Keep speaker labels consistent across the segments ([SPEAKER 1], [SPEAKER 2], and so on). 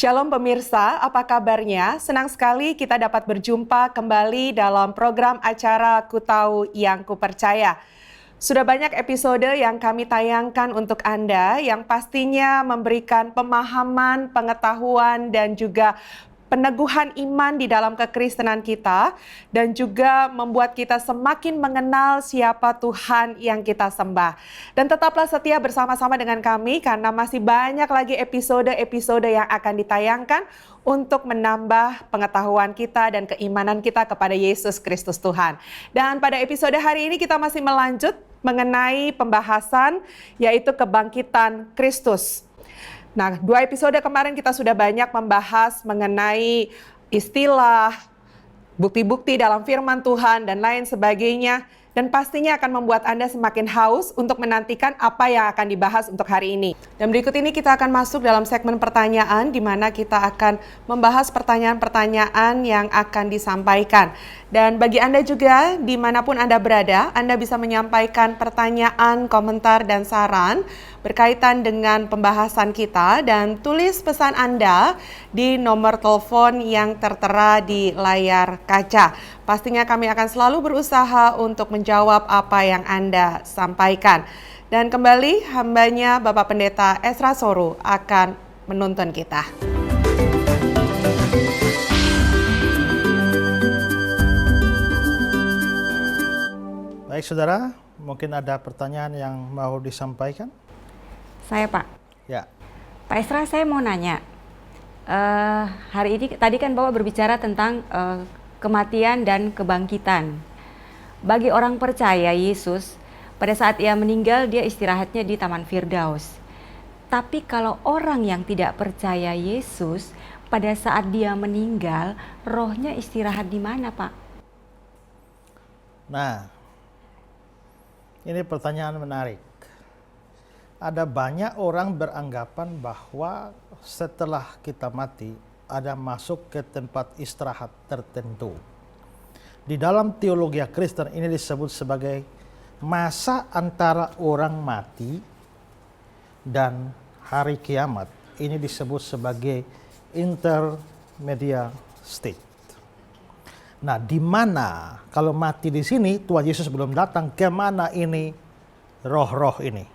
[SPEAKER 1] Shalom pemirsa, apa kabarnya? Senang sekali kita dapat berjumpa kembali dalam program acara Ku Tahu Yang Ku Percaya. Sudah banyak episode yang kami tayangkan untuk Anda yang pastinya memberikan pemahaman, pengetahuan, dan juga peneguhan iman di dalam kekristenan kita, dan juga membuat kita semakin mengenal siapa Tuhan yang kita sembah. Dan tetaplah setia bersama-sama dengan kami karena masih banyak lagi episode-episode yang akan ditayangkan untuk menambah pengetahuan kita dan keimanan kita kepada Yesus Kristus Tuhan. Dan pada episode hari ini kita masih melanjut mengenai pembahasan yaitu kebangkitan Kristus. Nah, 2 episode kemarin kita sudah banyak membahas mengenai istilah, bukti-bukti dalam firman Tuhan, dan lain sebagainya. Dan pastinya akan membuat Anda semakin haus untuk menantikan apa yang akan dibahas untuk hari ini. Dan berikut ini kita akan masuk dalam segmen pertanyaan, di mana kita akan membahas pertanyaan-pertanyaan yang akan disampaikan. Dan bagi Anda juga, dimanapun Anda berada, Anda bisa menyampaikan pertanyaan, komentar, dan saran berkaitan dengan pembahasan kita, dan tulis pesan Anda di nomor telepon yang tertera di layar kaca. Pastinya kami akan selalu berusaha untuk menjawab apa yang Anda sampaikan. Dan kembali hambanya Bapak Pendeta Ezra Soru akan menuntun kita.
[SPEAKER 2] Baik saudara, mungkin ada pertanyaan yang mau disampaikan?
[SPEAKER 3] Saya Pak.
[SPEAKER 2] Ya.
[SPEAKER 3] Pak Ezra, saya mau nanya. Hari ini tadi kan Bapak berbicara tentang kematian dan kebangkitan. Bagi orang percaya Yesus, pada saat ia meninggal dia istirahatnya di Taman Firdaus. Tapi kalau orang yang tidak percaya Yesus, pada saat dia meninggal, rohnya istirahat di mana, Pak?
[SPEAKER 2] Nah, ini pertanyaan menarik. Ada banyak orang beranggapan bahwa setelah kita mati, ada masuk ke tempat istirahat tertentu. Di dalam teologi Kristen ini disebut sebagai masa antara orang mati dan hari kiamat. Ini disebut sebagai intermediate state. Nah, di mana kalau mati di sini Tuhan Yesus belum datang, kemana ini roh-roh ini?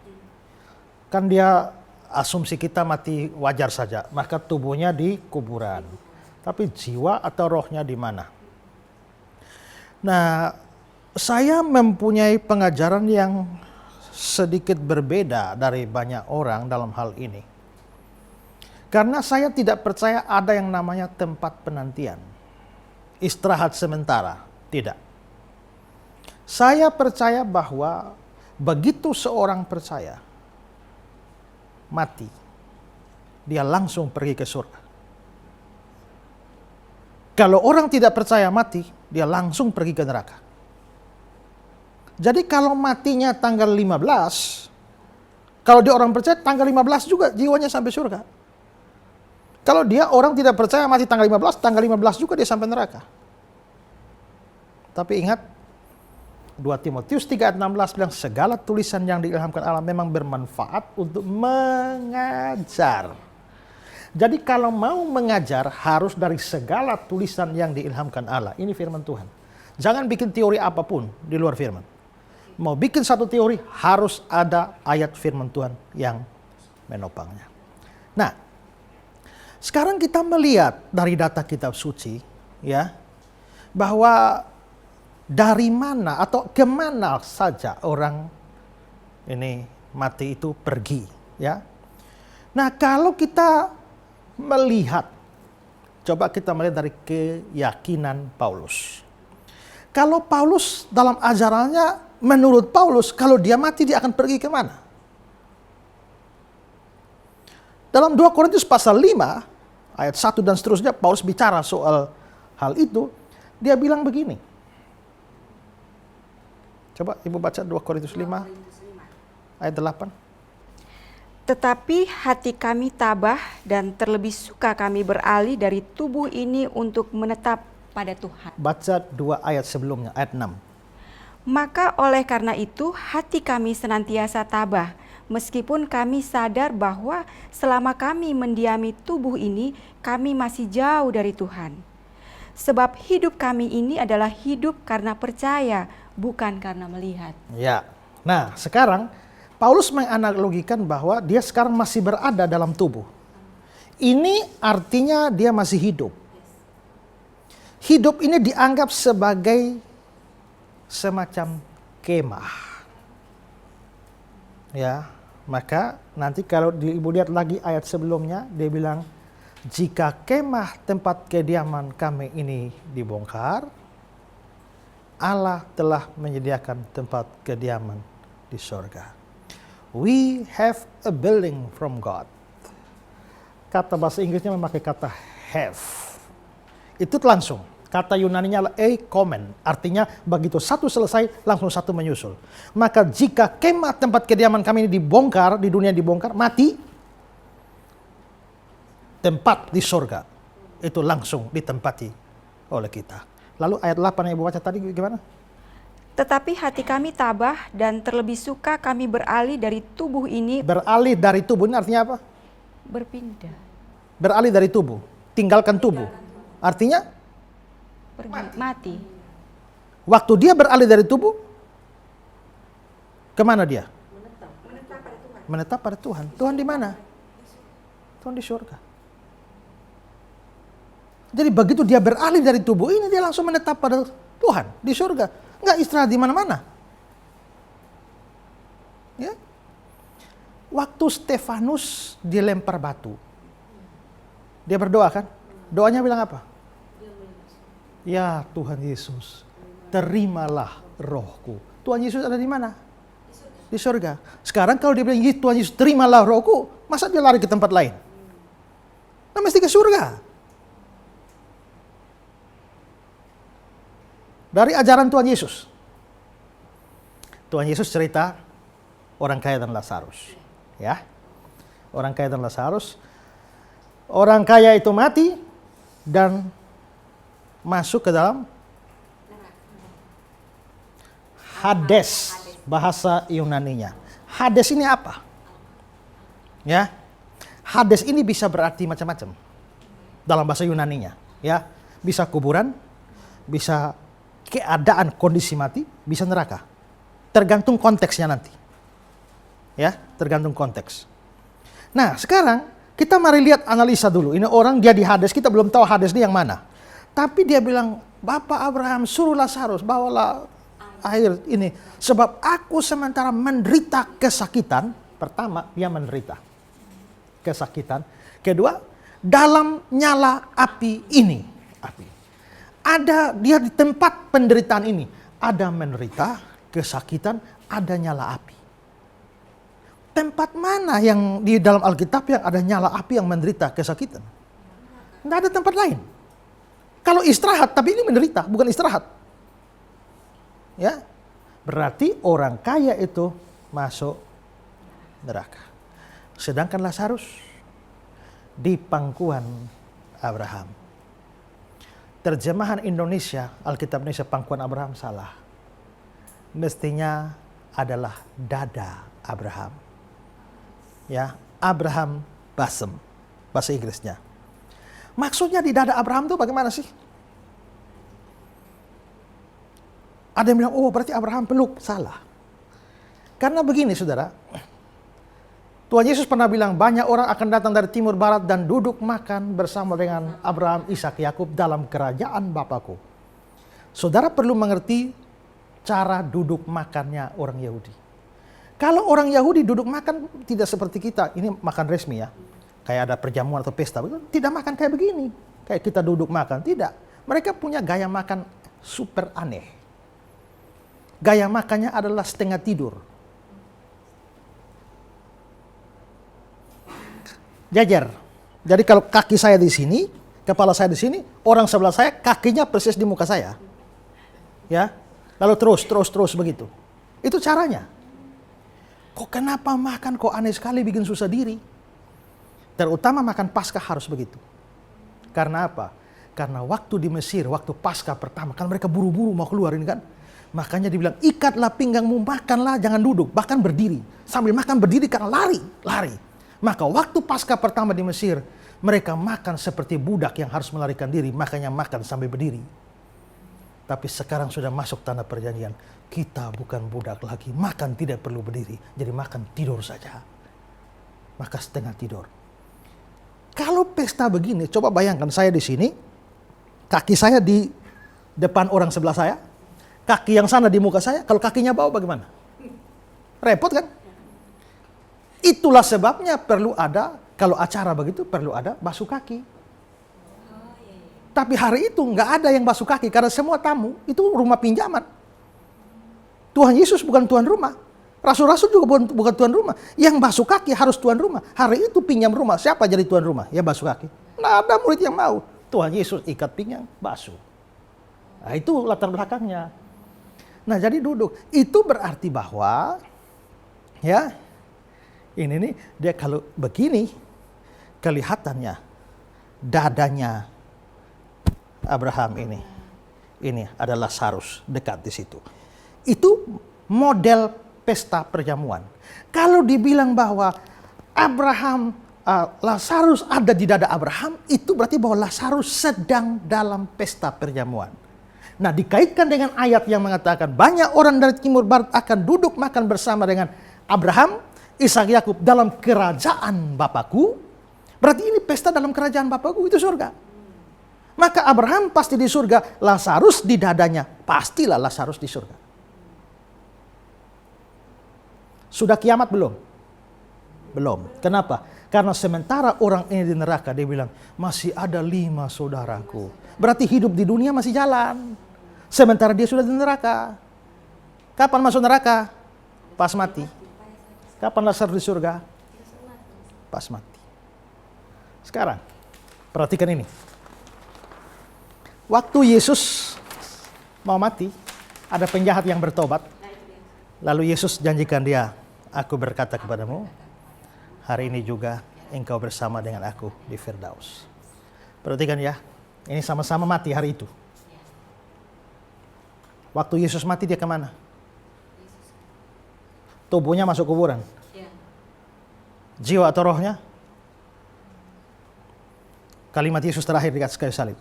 [SPEAKER 2] Kan dia asumsi kita mati wajar saja, maka tubuhnya di kuburan. Tapi jiwa atau rohnya di mana? Nah, saya mempunyai pengajaran yang sedikit berbeda dari banyak orang dalam hal ini. Karena saya tidak percaya ada yang namanya tempat penantian. Istirahat sementara, tidak. Saya percaya bahwa begitu seorang percaya mati, dia langsung pergi ke surga. Kalau orang tidak percaya mati, dia langsung pergi ke neraka. Jadi kalau matinya tanggal 15, kalau dia orang percaya tanggal 15 juga jiwanya sampai surga. Kalau dia orang tidak percaya mati tanggal 15 juga dia sampai neraka. Tapi ingat, 2 Timotius 3 ayat 16 bilang segala tulisan yang diilhamkan Allah memang bermanfaat untuk mengajar. Jadi kalau mau mengajar harus dari segala tulisan yang diilhamkan Allah. Ini firman Tuhan. Jangan bikin teori apapun di luar firman. Mau bikin satu teori harus ada ayat firman Tuhan yang menopangnya. Nah, sekarang kita melihat dari data kitab suci ya, bahwa dari mana atau kemana saja orang ini mati itu pergi, ya. Nah, kalau kita melihat, coba kita melihat dari keyakinan Paulus. Kalau Paulus dalam ajarannya, menurut Paulus, kalau dia mati dia akan pergi kemana? Dalam 2 Korintus pasal 5, ayat 1 dan seterusnya, Paulus bicara soal hal itu. Dia bilang begini. Coba Ibu baca 2 Korintus 5 ayat 8.
[SPEAKER 3] Tetapi hati kami tabah dan terlebih suka kami beralih dari tubuh ini untuk menetap pada Tuhan.
[SPEAKER 2] Baca 2 ayat sebelumnya, ayat 6.
[SPEAKER 3] Maka oleh karena itu hati kami senantiasa tabah,
[SPEAKER 4] Meskipun kami sadar bahwa selama kami mendiami tubuh ini, kami masih jauh dari Tuhan. Sebab hidup kami ini adalah hidup karena percaya, bukan karena melihat.
[SPEAKER 2] Ya. Nah, sekarang Paulus menganalogikan bahwa dia sekarang masih berada dalam tubuh. Ini artinya dia masih hidup. Hidup ini dianggap sebagai semacam kemah. Ya, maka nanti kalau ibu lihat lagi ayat sebelumnya, dia bilang, jika kemah tempat kediaman kami ini dibongkar, Allah telah menyediakan tempat kediaman di surga. We have a building from God. Kata bahasa Inggrisnya memakai kata have. Itu langsung. Kata Yunaninya adalah komen. Artinya begitu satu selesai, langsung satu menyusul. Maka jika kemah tempat kediaman kami ini dibongkar, di dunia dibongkar, mati, tempat di surga itu langsung ditempati oleh kita. Lalu ayat 8 yang Ibu baca tadi gimana?
[SPEAKER 4] Tetapi hati kami tabah dan terlebih suka kami beralih dari tubuh ini.
[SPEAKER 2] Beralih dari tubuh ini artinya apa?
[SPEAKER 4] Berpindah.
[SPEAKER 2] Beralih dari tubuh, tinggalkan tubuh. Artinya
[SPEAKER 4] Pergi, mati.
[SPEAKER 2] waktu dia beralih dari tubuh, kemana dia? Menetap pada Tuhan. Tuhan di mana? Tuhan di surga. Jadi begitu dia beralih dari tubuh ini, dia langsung menetap pada Tuhan di surga. Nggak istirahat di mana-mana. Ya. Waktu Stefanus dilempar batu, dia berdoa kan? Doanya bilang apa? Ya Tuhan Yesus, terimalah rohku. Tuhan Yesus ada di mana? Di surga. Sekarang kalau dia bilang, Tuhan Yesus terimalah rohku, masa dia lari ke tempat lain? Nah, mesti ke surga. Dari ajaran Tuhan Yesus. Tuhan Yesus cerita orang kaya dan Lazarus. Ya. Orang kaya dan Lazarus. Orang kaya itu mati dan masuk ke dalam Hades, bahasa Yunaninya. Hades ini apa? Ya. Hades ini bisa berarti macam-macam dalam bahasa Yunaninya, ya. Bisa kuburan, bisa keadaan kondisi mati, bisa neraka. Tergantung konteksnya nanti. Ya, tergantung konteks. Nah, sekarang kita mari lihat analisa dulu. Ini orang dia di Hades, kita belum tahu Hades ini yang mana. Tapi dia bilang, Bapak Abraham suruh Lazarus bawalah air ini. Sebab aku sementara menderita kesakitan. Pertama, dia menderita kesakitan. Kedua, dalam nyala api ini. Ada dia di tempat penderitaan ini. Ada menderita, kesakitan, ada nyala api. Tempat mana yang di dalam Alkitab yang ada nyala api yang menderita kesakitan? Tidak ada tempat lain. Kalau istirahat, tapi ini menderita, bukan istirahat. Ya, berarti orang kaya itu masuk neraka. Sedangkan Lazarus di pangkuan Abraham. Terjemahan Indonesia, Alkitab Indonesia pangkuan Abraham salah. Mestinya adalah dada Abraham. Ya, Abraham bosom, bahasa Inggrisnya. Maksudnya di dada Abraham itu bagaimana sih? Ada yang bilang, oh berarti Abraham peluk. Salah. Karena begini saudara, Tuhan Yesus pernah bilang, banyak orang akan datang dari timur barat dan duduk makan bersama dengan Abraham, Ishak, Yakub dalam kerajaan Bapakku. Saudara perlu mengerti cara duduk makannya orang Yahudi. Kalau orang Yahudi duduk makan tidak seperti kita, ini makan resmi ya. Kayak ada perjamuan atau pesta, tidak makan kayak begini. Kayak kita duduk makan, tidak. Mereka punya gaya makan super aneh. Gaya makannya adalah setengah tidur. Jajar. Jadi kalau kaki saya di sini, kepala saya di sini, orang sebelah saya kakinya persis di muka saya. Ya. Lalu terus begitu. Itu caranya. Kok kenapa makan kok aneh sekali, bikin susah diri. Terutama makan Paskah harus begitu. Karena apa? Karena waktu di Mesir, waktu Paskah pertama, kan mereka buru-buru mau keluar ini kan. Makanya dibilang, ikatlah pinggangmu, makanlah, jangan duduk, bahkan berdiri. Sambil makan berdiri karena lari. Maka waktu Paskah pertama di Mesir, mereka makan seperti budak yang harus melarikan diri, makanya makan sambil berdiri. Tapi sekarang sudah masuk tanah perjanjian, kita bukan budak lagi, makan tidak perlu berdiri, jadi makan tidur saja. Maka setengah tidur. Kalau pesta begini, coba bayangkan saya di sini, kaki saya di depan orang sebelah saya, kaki yang sana di muka saya, kalau kakinya bawah bagaimana? Repot kan? Itulah sebabnya perlu ada, kalau acara begitu perlu ada basuh kaki. Tapi hari itu nggak ada yang basuh kaki karena semua tamu itu rumah pinjaman. Tuhan Yesus bukan tuan rumah. Rasul-rasul juga bukan tuan rumah. Yang basuh kaki harus tuan rumah. Hari itu pinjam rumah. Siapa jadi tuan rumah? Ya basuh kaki. Nah, ada murid yang mau. Tuhan Yesus ikat pinggang, basuh. Nah, itu latar belakangnya. Nah, jadi duduk. Itu berarti bahwa, ya, ini nih, dia kalau begini, kelihatannya dadanya Abraham ini ada Lazarus dekat di situ. Itu model pesta perjamuan. Kalau dibilang bahwa Lazarus ada di dada Abraham, itu berarti bahwa Lazarus sedang dalam pesta perjamuan. Nah, dikaitkan dengan ayat yang mengatakan banyak orang dari timur barat akan duduk makan bersama dengan Abraham, Ishak, Yakub dalam kerajaan Bapakku. Berarti ini pesta dalam kerajaan Bapakku, itu surga. Maka Abraham pasti di surga, Lazarus di dadanya, pastilah Lazarus di surga. Sudah kiamat belum? Belum. Kenapa? Karena sementara orang ini di neraka, dia bilang, masih ada 5 saudaraku. Berarti hidup di dunia masih jalan. Sementara dia sudah di neraka. Kapan masuk neraka? Pas mati. Kapan Lazarus di surga? Pas mati. Sekarang, perhatikan ini. Waktu Yesus mau mati, ada penjahat yang bertobat. Lalu Yesus janjikan dia, aku berkata kepadamu, hari ini juga engkau bersama dengan aku di Firdaus. Perhatikan ya, ini sama-sama mati hari itu. Waktu Yesus mati dia kemana? Tubuhnya masuk kuburan. Jiwa atau rohnya? Kalimat Yesus terakhir di atas kayu salib.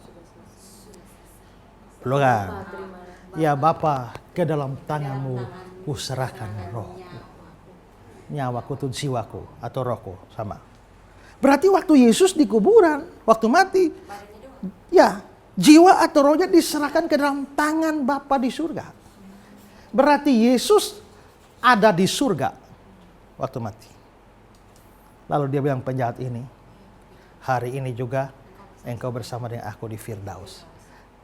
[SPEAKER 2] Belum kan? Ya Bapa, ke dalam tanganmu kuserahkan rohku. Nyawaku tuh jiwaku atau rohku sama. Berarti waktu Yesus di kuburan, waktu mati, ya jiwa atau rohnya diserahkan ke dalam tangan Bapa di surga. Berarti Yesus ada di surga waktu mati. Lalu dia bilang penjahat ini, hari ini juga engkau bersama dengan aku di Firdaus.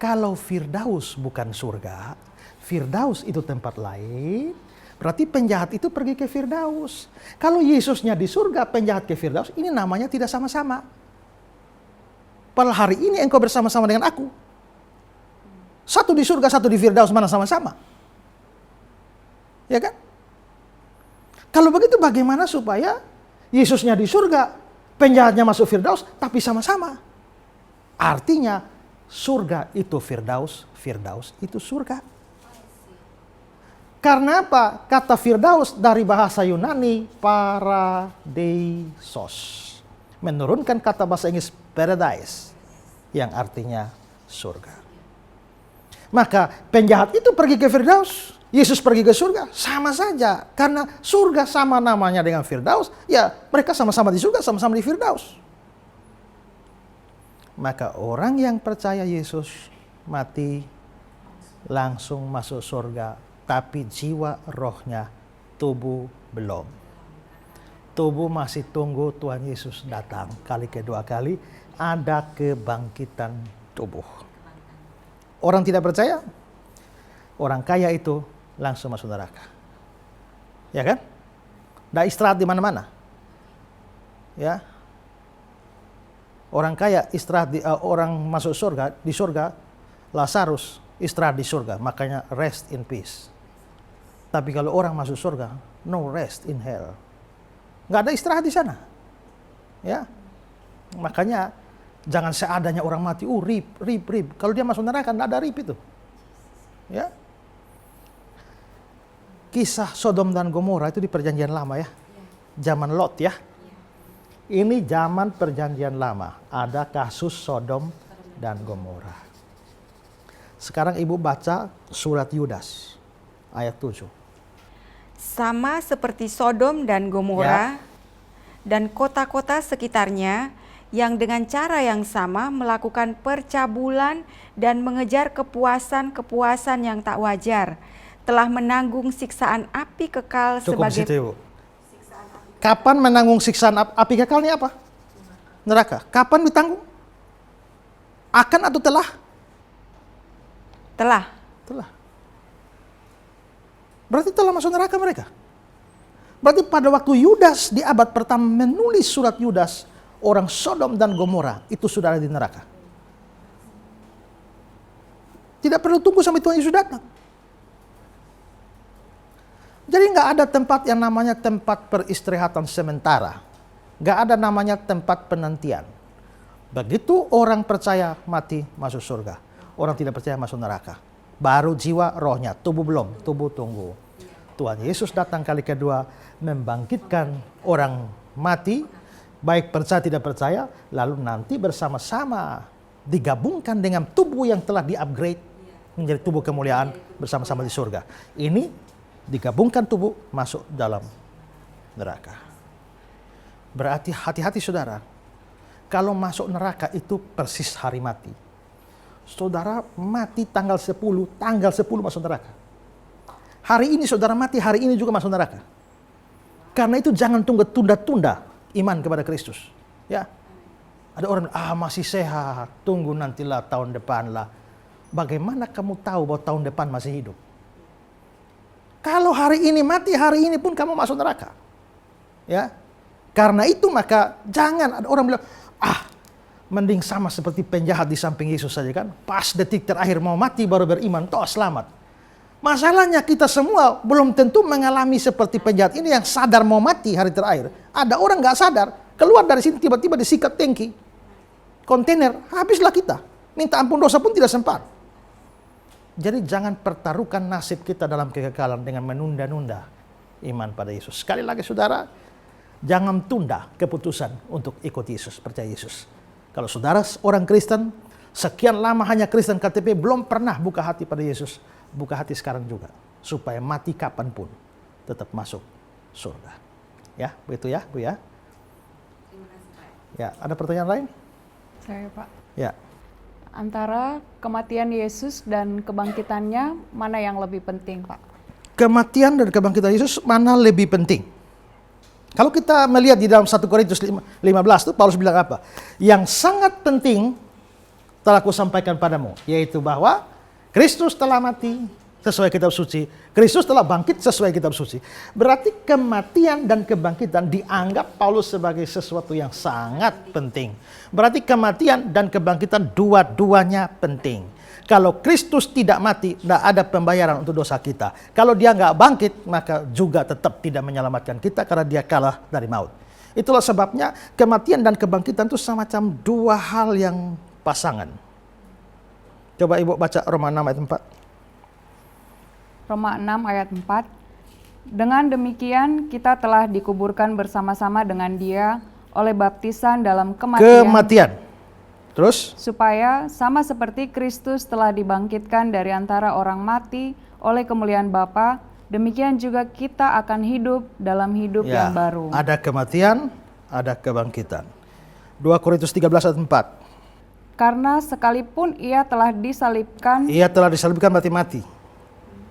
[SPEAKER 2] Kalau Firdaus bukan surga, Firdaus itu tempat lain, berarti penjahat itu pergi ke Firdaus. Kalau Yesusnya di surga, penjahat ke Firdaus, ini namanya tidak sama-sama. Padahal hari ini engkau bersama-sama dengan aku. Satu di surga, satu di Firdaus, mana sama-sama? Ya kan? Kalau begitu bagaimana supaya Yesusnya di surga, penjahatnya masuk Firdaus, tapi sama-sama? Artinya surga itu Firdaus, Firdaus itu surga. Karena apa? Kata Firdaus dari bahasa Yunani paradeisos. Menurunkan kata bahasa Inggris paradise yang artinya surga. Maka penjahat itu pergi ke Firdaus, Yesus pergi ke surga, sama saja. Karena surga sama namanya dengan Firdaus, ya mereka sama-sama di surga, sama-sama di Firdaus. Maka orang yang percaya Yesus mati langsung masuk surga, tapi jiwa rohnya, tubuh belum. Tubuh masih tunggu Tuhan Yesus datang. Kali kedua kali ada kebangkitan tubuh. Orang tidak percaya, orang kaya itu langsung masuk neraka. Ya kan? Nggak istirahat di mana-mana. Ya. Orang kaya istirahat orang masuk surga, di surga, Lazarus istirahat di surga, makanya rest in peace. Tapi kalau orang masuk surga, no rest in hell. Nggak ada istirahat di sana. Ya. Makanya jangan seadanya orang mati, rip. Kalau dia masuk neraka nggak ada rip itu. Ya. kisah Sodom dan Gomora itu di perjanjian lama ya. Zaman Lot ya. Ini zaman perjanjian lama. Ada kasus Sodom dan Gomora. Sekarang ibu baca surat Yudas ayat 7.
[SPEAKER 4] Sama seperti Sodom dan Gomora dan kota-kota sekitarnya yang dengan cara yang sama melakukan percabulan dan mengejar kepuasan-kepuasan yang tak wajar, telah menanggung siksaan api kekal
[SPEAKER 2] Cukup
[SPEAKER 4] sebagai
[SPEAKER 2] situ ibu. Kapan menanggung siksaan api kekal ini apa? Neraka. Kapan ditanggung? Akan atau telah?
[SPEAKER 4] telah.
[SPEAKER 2] Telah. Berarti telah masuk neraka mereka. Berarti pada waktu Yudas di abad pertama menulis surat Yudas, orang Sodom dan Gomora itu sudah ada di neraka. Tidak perlu tunggu sampai Tuhan Yesus datang. Jadi nggak ada tempat yang namanya tempat peristirahatan sementara. Nggak ada namanya tempat penantian. Begitu orang percaya mati masuk surga. Orang tidak percaya masuk neraka. Baru jiwa rohnya, tubuh belum, tubuh tunggu. Tuhan Yesus datang kali kedua membangkitkan orang mati, baik percaya tidak percaya, lalu nanti bersama-sama digabungkan dengan tubuh yang telah di-upgrade menjadi tubuh kemuliaan bersama-sama di surga. Ini digabungkan tubuh masuk dalam neraka. Berarti hati-hati saudara, kalau masuk neraka itu persis hari mati. Saudara mati tanggal 10 masuk neraka. Hari ini saudara mati, hari ini juga masuk neraka. Karena itu jangan tunda-tunda iman kepada Kristus. Ya, ada orang masih sehat, tunggu nantilah tahun depan lah. Bagaimana kamu tahu bahwa tahun depan masih hidup? Kalau hari ini mati, hari ini pun kamu masuk neraka. Ya. Karena itu maka jangan ada orang bilang, mending sama seperti penjahat di samping Yesus saja kan. Pas detik terakhir mau mati baru beriman, toh selamat. Masalahnya kita semua belum tentu mengalami seperti penjahat ini yang sadar mau mati hari terakhir. Ada orang nggak sadar, keluar dari sini tiba-tiba disikat tangki, kontainer, habislah kita. Minta ampun dosa pun tidak sempat. Jadi jangan pertaruhkan nasib kita dalam kekekalan dengan menunda-nunda iman pada Yesus. Sekali lagi saudara, jangan tunda keputusan untuk ikut Yesus, percaya Yesus. Kalau saudara orang Kristen, sekian lama hanya Kristen KTP, belum pernah buka hati pada Yesus, buka hati sekarang juga. Supaya mati kapanpun, tetap masuk surga. Ya, begitu ya Bu ya. Ya, ada pertanyaan lain?
[SPEAKER 5] Saya Pak.
[SPEAKER 2] Ya.
[SPEAKER 5] Antara kematian Yesus dan kebangkitannya, mana yang lebih penting Pak?
[SPEAKER 2] Kematian dan kebangkitan Yesus mana lebih penting? Kalau kita melihat di dalam 1 Korintus 15 itu Paulus bilang apa? Yang sangat penting telah aku sampaikan padamu, yaitu bahwa Kristus telah mati sesuai kitab suci, Kristus telah bangkit sesuai kitab suci. Berarti kematian dan kebangkitan dianggap Paulus sebagai sesuatu yang sangat penting. Berarti kematian dan kebangkitan dua-duanya penting. Kalau Kristus tidak mati, tidak ada pembayaran untuk dosa kita. Kalau dia nggak bangkit, maka juga tetap tidak menyelamatkan kita karena dia kalah dari maut. Itulah sebabnya kematian dan kebangkitan itu semacam dua hal yang pasangan. Coba Ibu baca Roma 6 ayat 4.
[SPEAKER 5] Roma 6 ayat 4. Dengan demikian kita telah dikuburkan bersama-sama dengan Dia oleh baptisan dalam kematian.
[SPEAKER 2] Terus?
[SPEAKER 5] Supaya sama seperti Kristus telah dibangkitkan dari antara orang mati oleh kemuliaan Bapa, demikian juga kita akan hidup dalam hidup yang baru.
[SPEAKER 2] Ada kematian, ada kebangkitan. 2 Korintus 13 ayat 4.
[SPEAKER 5] Karena sekalipun ia telah disalibkan.
[SPEAKER 2] Ia telah disalibkan mati-mati.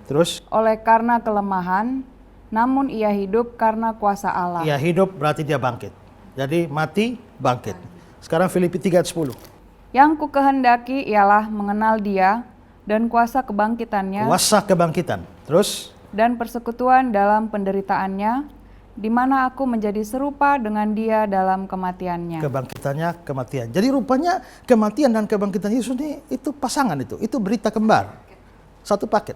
[SPEAKER 2] Terus?
[SPEAKER 5] Oleh karena kelemahan, namun ia hidup karena kuasa Allah.
[SPEAKER 2] Ia hidup berarti dia bangkit. Jadi mati, bangkit. Sekarang Filipi 3 ayat 10.
[SPEAKER 5] Yang ku kehendaki ialah mengenal Dia dan kuasa kebangkitannya.
[SPEAKER 2] Kuasa kebangkitan. Terus?
[SPEAKER 5] Dan persekutuan dalam penderitaannya, di mana aku menjadi serupa dengan Dia dalam kematiannya.
[SPEAKER 2] Kebangkitannya, kematian. Jadi rupanya kematian dan kebangkitan Yesus ini itu pasangan itu berita kembar. Satu paket.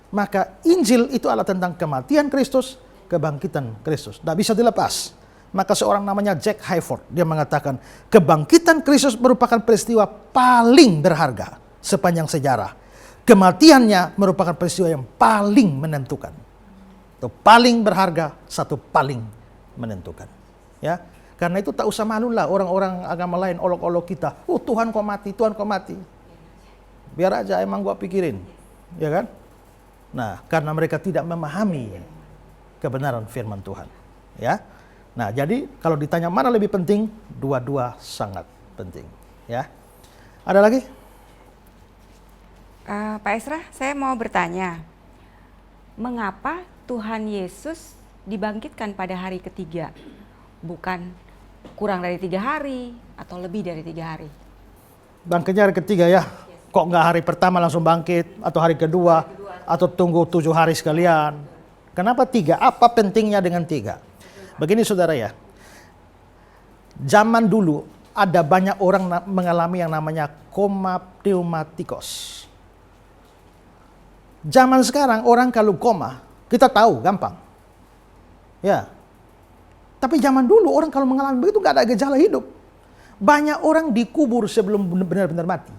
[SPEAKER 2] Maka Injil itu adalah tentang kematian Kristus, kebangkitan Kristus. Tidak bisa dilepas. Maka seorang namanya Jack Hayford, dia mengatakan, kebangkitan Kristus merupakan peristiwa paling berharga sepanjang sejarah. Kematiannya merupakan peristiwa yang paling menentukan. Satu paling berharga, satu paling menentukan. Ya, karena itu tak usah malulah orang-orang agama lain olok-olok kita. Oh Tuhan kok mati, Tuhan kok mati. Biar aja emang gua pikirin, ya kan? Nah, karena mereka tidak memahami kebenaran firman Tuhan. Ya, nah jadi kalau ditanya mana lebih penting, dua-dua sangat penting. Ya, ada lagi?
[SPEAKER 4] Pak Esra, saya mau bertanya, mengapa Tuhan Yesus dibangkitkan pada hari ketiga, bukan kurang dari 3 hari atau lebih dari 3 hari?
[SPEAKER 2] Bangkitnya hari ketiga ya. Kok nggak hari pertama langsung bangkit, atau hari kedua, atau tunggu 7 hari sekalian? Kenapa 3? Apa pentingnya dengan 3? Begini saudara ya, zaman dulu ada banyak orang mengalami yang namanya koma pneumatikos. Zaman sekarang orang kalau koma, kita tahu gampang. Ya. Tapi zaman dulu orang kalau mengalami begitu nggak ada gejala hidup. Banyak orang dikubur sebelum benar-benar mati.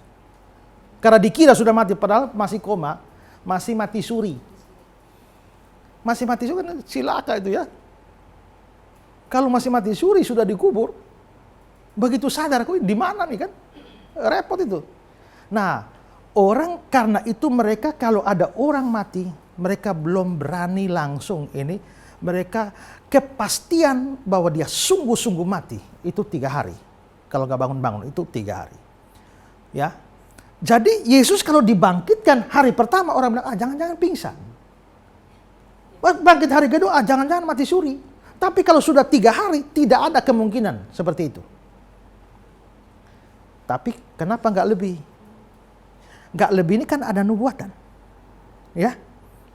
[SPEAKER 2] Karena dikira sudah mati, padahal masih koma, masih mati suri. Masih mati suri kan cilaka itu ya. Kalau masih mati suri sudah dikubur, begitu sadar, kok di mana nih kan? Repot itu. Nah, orang karena itu mereka kalau ada orang mati, mereka belum berani langsung ini, mereka kepastian bahwa dia sungguh-sungguh mati, itu 3 hari. Kalau nggak bangun-bangun, itu 3 hari. Ya, jadi Yesus kalau dibangkitkan hari pertama, orang bilang, jangan-jangan pingsan. Bangkit hari kedua, jangan-jangan mati suri. Tapi kalau sudah 3 hari, tidak ada kemungkinan seperti itu. Tapi kenapa nggak lebih? Nggak lebih ini kan ada nubuatan. Ya,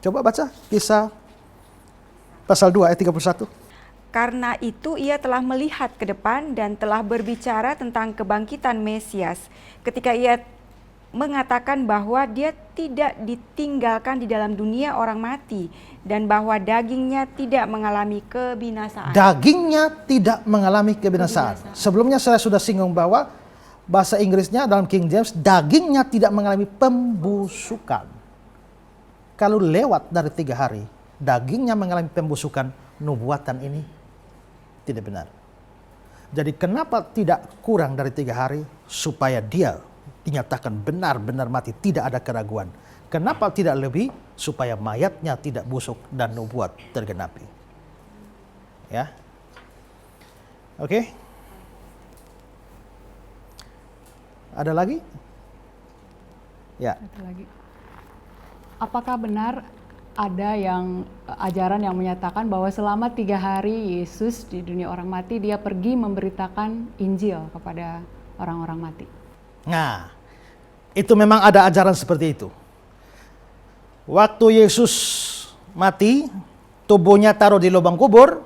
[SPEAKER 2] coba baca Kisah pasal 2 ayat 31.
[SPEAKER 4] Karena itu ia telah melihat ke depan dan telah berbicara tentang kebangkitan Mesias ketika ia mengatakan bahwa dia tidak ditinggalkan di dalam dunia orang mati dan bahwa dagingnya tidak mengalami kebinasaan.
[SPEAKER 2] Dagingnya tidak mengalami kebinasaan. Sebelumnya saya sudah singgung bahwa bahasa Inggrisnya dalam King James, dagingnya tidak mengalami pembusukan. Kalau lewat dari 3 hari, dagingnya mengalami pembusukan, nubuatan ini tidak benar. Jadi kenapa tidak kurang dari 3 hari? Supaya dia dinyatakan benar-benar mati, tidak ada keraguan. Kenapa tidak lebih? Supaya mayatnya tidak busuk dan nubuat tergenapi. Ya, oke. Ada lagi? Ya.
[SPEAKER 5] Satu lagi. Apakah benar ada yang ajaran yang menyatakan bahwa selama 3 hari Yesus di dunia orang mati, dia pergi memberitakan Injil kepada orang-orang mati?
[SPEAKER 2] Nah, itu memang ada ajaran seperti itu. Waktu Yesus mati, tubuhnya taruh di lubang kubur,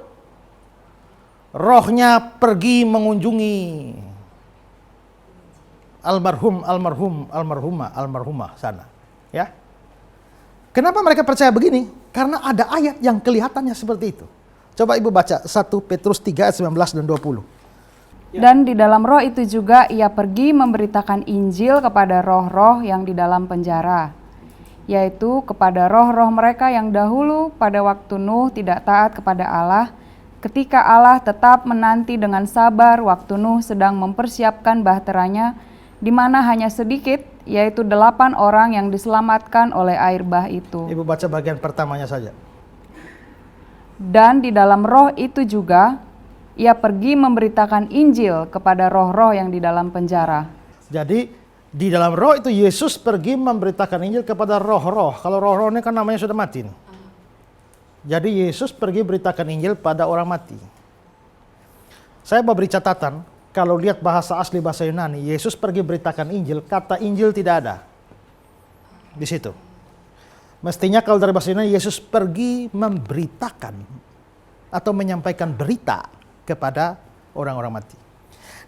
[SPEAKER 2] rohnya pergi mengunjungi almarhumah sana. Ya. Kenapa mereka percaya begini? Karena ada ayat yang kelihatannya seperti itu. Coba Ibu baca 1 Petrus 3 ayat 19 dan 20.
[SPEAKER 5] Dan di dalam roh itu juga ia pergi memberitakan Injil kepada roh-roh yang di dalam penjara, yaitu kepada roh-roh mereka yang dahulu pada waktu Nuh tidak taat kepada Allah, ketika Allah tetap menanti dengan sabar waktu Nuh sedang mempersiapkan bahteranya, di mana hanya sedikit, yaitu 8 orang yang diselamatkan oleh air bah itu.
[SPEAKER 2] Ibu baca bagian pertamanya saja.
[SPEAKER 5] Dan di dalam roh itu juga ia pergi memberitakan Injil kepada roh-roh yang di dalam penjara.
[SPEAKER 2] Jadi di dalam roh itu Yesus pergi memberitakan Injil kepada roh-roh. Kalau roh-roh ini kan namanya sudah mati nih. Jadi Yesus pergi beritakan Injil pada orang mati. Saya mau beri catatan, kalau lihat bahasa asli bahasa Yunani, Yesus pergi beritakan Injil, kata Injil tidak ada di situ. Mestinya kalau dari bahasa Yunani, Yesus pergi memberitakan atau menyampaikan berita kepada orang-orang mati.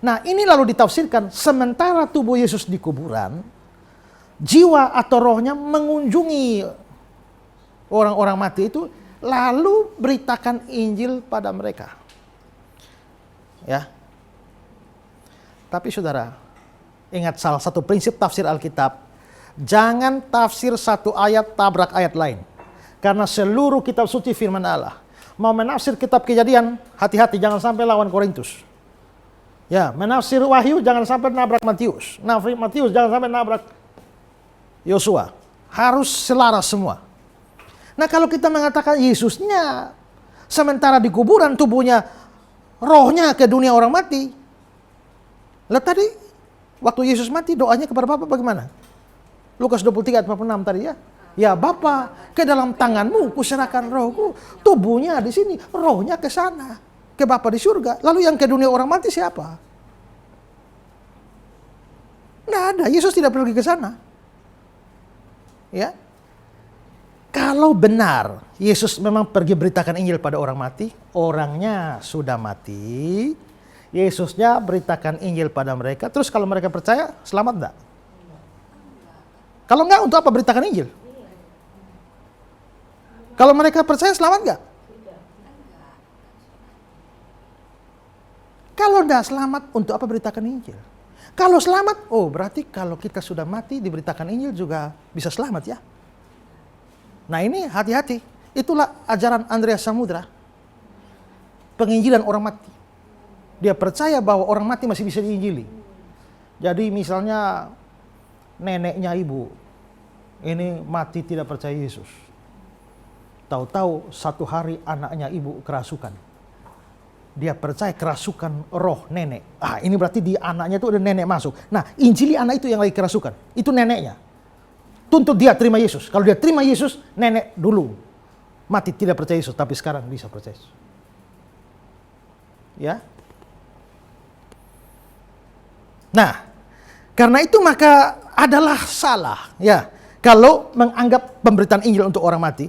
[SPEAKER 2] Nah, ini lalu ditafsirkan, sementara tubuh Yesus di kuburan, jiwa atau rohnya mengunjungi orang-orang mati itu, lalu beritakan Injil pada mereka. Ya. Tapi saudara, ingat salah satu prinsip tafsir Alkitab, jangan tafsir satu ayat tabrak ayat lain. Karena seluruh kitab suci firman Allah. Mau menafsir kitab Kejadian, hati-hati jangan sampai lawan Korintus. Ya, menafsir Wahyu jangan sampai nabrak Matius. Matius jangan sampai nabrak Yosua. Harus selaras semua. Nah, kalau kita mengatakan Yesusnya sementara di kuburan tubuhnya, rohnya ke dunia orang mati. Lihat tadi waktu Yesus mati doanya kepada Bapa bagaimana? Lukas 23:46 tadi ya. Ya Bapa, ke dalam tanganmu kuserahkan rohku. Tubuhnya di sini, rohnya ke sana, ke Bapa di surga. Lalu yang ke dunia orang mati siapa? Nggak ada, Yesus tidak pergi ke sana. Ya. Kalau benar Yesus memang pergi beritakan Injil pada orang mati, orangnya sudah mati, Yesusnya beritakan Injil pada mereka, terus kalau mereka percaya, selamat enggak? Kalau enggak, untuk apa beritakan Injil? Kalau mereka percaya, selamat enggak? Kalau enggak selamat, untuk apa beritakan Injil? Kalau selamat, oh berarti kalau kita sudah mati, diberitakan Injil juga bisa selamat ya. Nah ini hati-hati, itulah ajaran Andreas Samudra. Penginjilan orang mati. Dia percaya bahwa orang mati masih bisa diinjili. Jadi misalnya neneknya ibu, ini mati tidak percaya Yesus. Tahu-tahu satu hari anaknya ibu kerasukan. Dia percaya kerasukan roh nenek. Ah ini berarti di anaknya itu ada nenek masuk. Nah injili anak itu yang lagi kerasukan, itu neneknya. Tuntut dia terima Yesus. Kalau dia terima Yesus, nenek dulu mati tidak percaya Yesus, tapi sekarang bisa percaya Yesus. Ya. Nah, karena itu maka adalah salah ya kalau menganggap pemberitaan Injil untuk orang mati.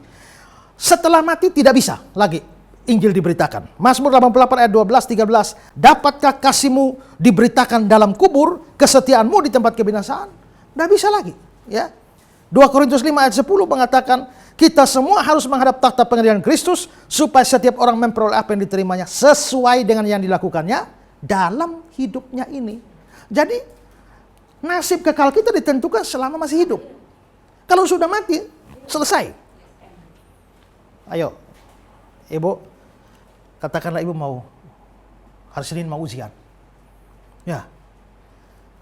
[SPEAKER 2] Setelah mati tidak bisa lagi Injil diberitakan. Mazmur 88 ayat 12, 13. Dapatkah kasihmu diberitakan dalam kubur, kesetiaanmu di tempat kebinasaan? Tidak bisa lagi. Ya. 2 Korintus 5 ayat 10 mengatakan, kita semua harus menghadap takhta pengadilan Kristus, supaya setiap orang memperoleh apa yang diterimanya sesuai dengan yang dilakukannya dalam hidupnya ini. Jadi, nasib kekal kita ditentukan selama masih hidup. Kalau sudah mati, selesai. Ayo, ibu, katakanlah ibu mau, hari Senin mau ujian. Ya,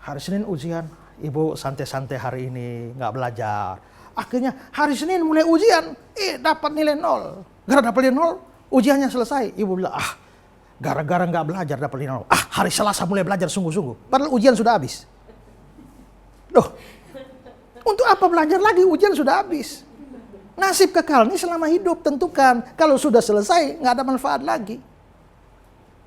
[SPEAKER 2] hari Senin ujian, ibu santai-santai hari ini, nggak belajar. Akhirnya hari Senin mulai ujian, dapat nilai 0. Gara dapat nilai 0, ujiannya selesai. Ibu bilang, gara-gara nggak belajar dapat nilai 0. Hari Selasa mulai belajar sungguh-sungguh. Padahal ujian sudah habis. Loh, untuk apa belajar lagi? Ujian sudah habis. Nasib kekal ini selama hidup tentukan. Kalau sudah selesai, nggak ada manfaat lagi.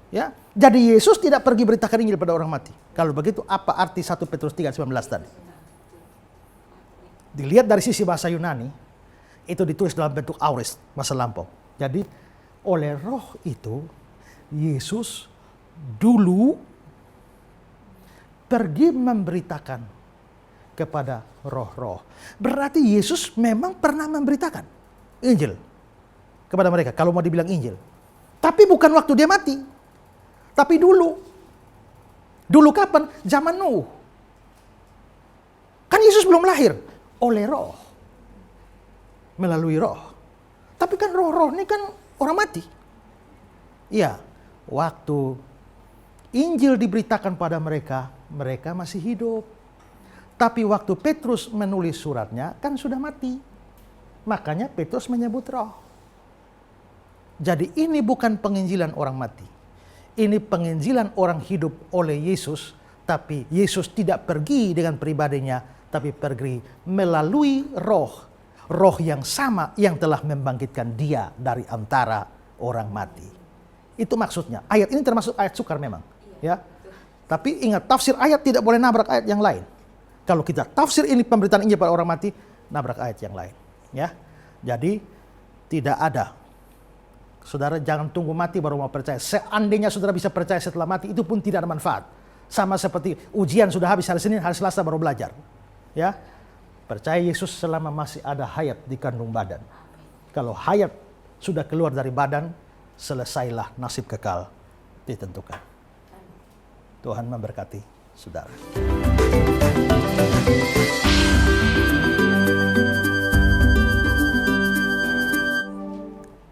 [SPEAKER 2] Ya, jadi Yesus tidak pergi beritakan Injil pada orang mati. Kalau begitu, apa arti 1 Petrus 3:19 tadi? Dilihat dari sisi bahasa Yunani, itu ditulis dalam bentuk aorist, masa lampau. Jadi, oleh roh itu, Yesus dulu pergi memberitakan kepada roh-roh. Berarti Yesus memang pernah memberitakan Injil kepada mereka, kalau mau dibilang Injil. Tapi bukan waktu dia mati. Tapi dulu. Dulu kapan? Zaman Nuh. Kan Yesus belum lahir. Oleh roh. Melalui roh. Tapi kan roh-roh ini kan orang mati. Iya. Waktu Injil diberitakan pada mereka, mereka masih hidup. Tapi waktu Petrus menulis suratnya, kan sudah mati. Makanya Petrus menyebut roh. Jadi ini bukan penginjilan orang mati. Ini penginjilan orang hidup oleh Yesus. Tapi Yesus tidak pergi dengan pribadinya, tapi pergi melalui roh. Roh yang sama yang telah membangkitkan dia dari antara orang mati. Itu maksudnya. Ayat ini termasuk ayat sukar memang. Ya. Tapi ingat, tafsir ayat tidak boleh nabrak ayat yang lain. Kalau kita tafsir ini pemberitaan Injil pada orang mati, nabrak ayat yang lain. Ya, jadi tidak ada. Saudara jangan tunggu mati baru mau percaya. Seandainya saudara bisa percaya setelah mati, itu pun tidak ada manfaat. Sama seperti ujian sudah habis hari Senin, hari Selasa baru belajar. Ya, percaya Yesus selama masih ada hayat di kandung badan. Kalau hayat sudah keluar dari badan, selesailah nasib kekal ditentukan. Tuhan memberkati saudara.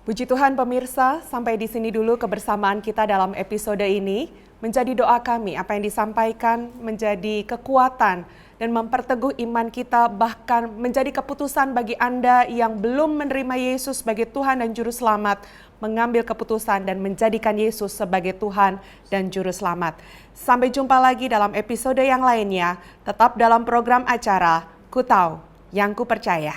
[SPEAKER 1] Puji Tuhan pemirsa, sampai di sini dulu kebersamaan kita dalam episode ini. Menjadi doa kami, apa yang disampaikan menjadi kekuatan dan memperteguh iman kita, bahkan menjadi keputusan bagi Anda yang belum menerima Yesus sebagai Tuhan dan Juru Selamat, mengambil keputusan dan menjadikan Yesus sebagai Tuhan dan Juru Selamat. Sampai jumpa lagi dalam episode yang lainnya, tetap dalam program acara Ku Tahu Yang Ku Percaya.